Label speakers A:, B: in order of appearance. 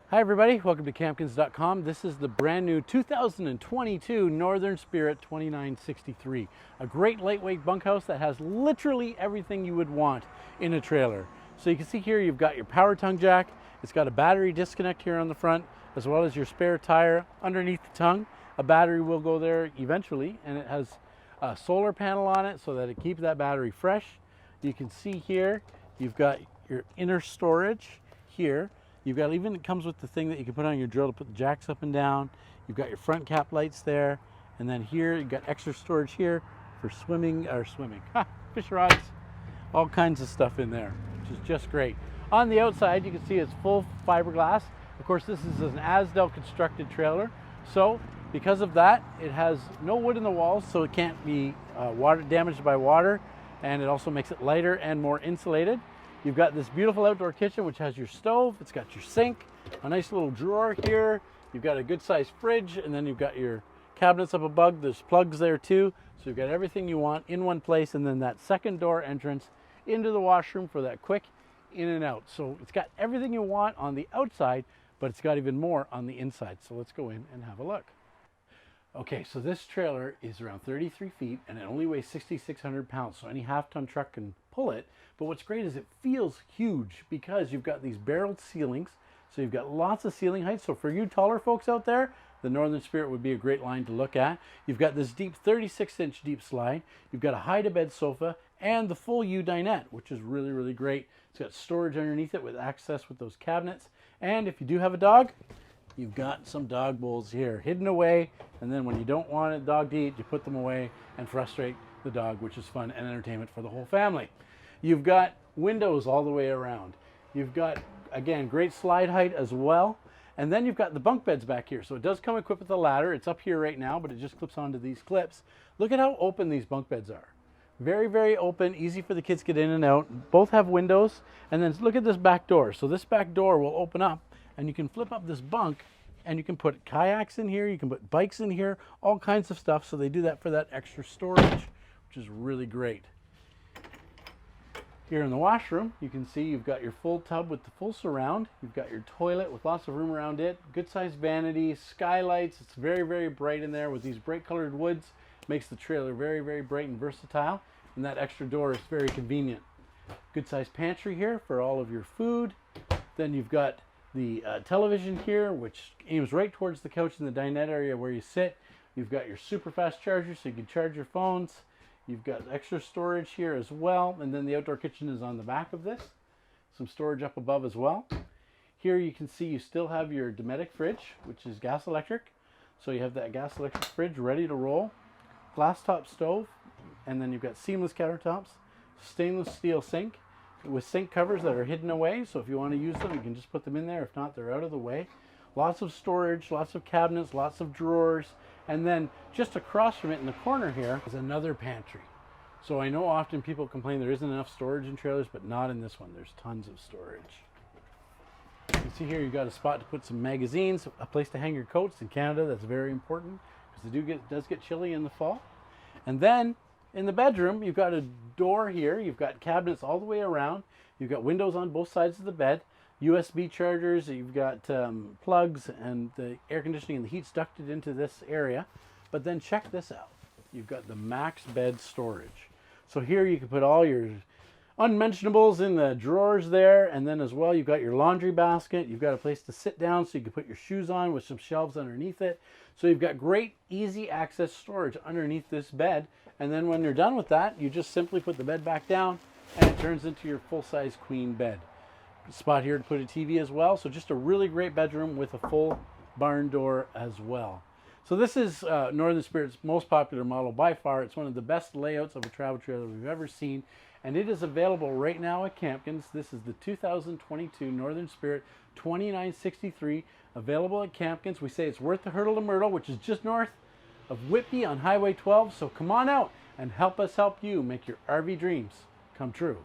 A: Hi everybody, welcome to Campkins.com. This is the brand new 2022 Northern Spirit 2963. A great lightweight bunkhouse that has literally everything you would want in a trailer. So you can see here you've got your power tongue jack, it's got a battery disconnect here on the front, as well as your spare tire underneath the tongue. A battery will go there eventually, and it has a solar panel on it so that it keeps that battery fresh. You can see here you've got your inner storage here. You've got, even it comes with the thing that you can put on your drill to put the jacks up and down. You've got your front cap lights there. And then here, you've got extra storage here for fish rods, all kinds of stuff in there, which is just great. On the outside, you can see it's full fiberglass. Of course, this is an Asdel constructed trailer. So because of that, it has no wood in the walls, so it can't be damaged by water. And it also makes it lighter and more insulated. You've got this beautiful outdoor kitchen, which has your stove, it's got your sink, a nice little drawer here. You've got a good sized fridge, and then you've got your cabinets up above. There's plugs there too. So you've got everything you want in one place, and then that second door entrance into the washroom for that quick in and out. So it's got everything you want on the outside, but it's got even more on the inside. So let's go in and have a look. Okay, so this trailer is around 33 feet and it only weighs 6,600 pounds. So any half-ton truck can pull it. But what's great is it feels huge because you've got these barreled ceilings. So you've got lots of ceiling height. So for you taller folks out there, the Northern Spirit would be a great line to look at. You've got this deep 36-inch deep slide. You've got a hide-to-bed sofa and the full U dinette, which is really, really great. It's got storage underneath it with access with those cabinets. And if you do have a dog, you've got some dog bowls here hidden away, and then when you don't want a dog to eat, you put them away and frustrate the dog, which is fun and entertainment for the whole family. You've got windows all the way around. You've got, again, great slide height as well. And then you've got the bunk beds back here. So it does come equipped with a ladder. It's up here right now, but it just clips onto these clips. Look at how open these bunk beds are. Very, very open, easy for the kids to get in and out. Both have windows. And then look at this back door. So this back door will open up, and you can flip up this bunk, and you can put kayaks in here, you can put bikes in here, all kinds of stuff. So they do that for that extra storage, which is really great. Here in the washroom, you can see you've got your full tub with the full surround. You've got your toilet with lots of room around it. Good sized vanity, skylights. It's very, very bright in there with these bright colored woods. Makes the trailer very, very bright and versatile. And that extra door is very convenient. Good sized pantry here for all of your food. Then you've got the television here, which aims right towards the couch in the dinette area where you sit. You've got your super fast charger so you can charge your phones. You've got extra storage here as well, and then the outdoor kitchen is on the back of this. Some storage up above as well. Here you can see you still have your Dometic fridge, which is gas electric. So you have that gas electric fridge ready to roll. Glass top stove, and then you've got seamless countertops, stainless steel sink with sink covers that are hidden away. So if you want to use them, you can just put them in there. If not, they're out of the way. Lots of storage, lots of cabinets, lots of drawers. And then just across from it in the corner here is another pantry. So I know often people complain there isn't enough storage in trailers, but not in this one. There's tons of storage. You can see here you've got a spot to put some magazines, a place to hang your coats. In Canada, that's very important because it does get chilly in the fall. And then in the bedroom, you've got a door here. You've got cabinets all the way around. You've got windows on both sides of the bed. USB chargers, you've got plugs, and the air conditioning and the heat's ducted into this area. But then check this out. You've got the max bed storage. So here you can put all your unmentionables in the drawers there, and then as well you've got your laundry basket. You've got a place to sit down so you can put your shoes on with some shelves underneath it. So you've got great easy access storage underneath this bed. And then when you're done with that, you just simply put the bed back down and it turns into your full-size queen bed. Spot here to put a TV as well. So just a really great bedroom with a full barn door as well. So this is Northern Spirit's most popular model by far. It's one of the best layouts of a travel trailer we've ever seen. And it is available right now at Campkins. This is the 2022 Northern Spirit 2963, available at Campkins. We say it's worth the hurdle to Myrtle, which is just north of Whitby on Highway 12. So come on out and help us help you make your RV dreams come true.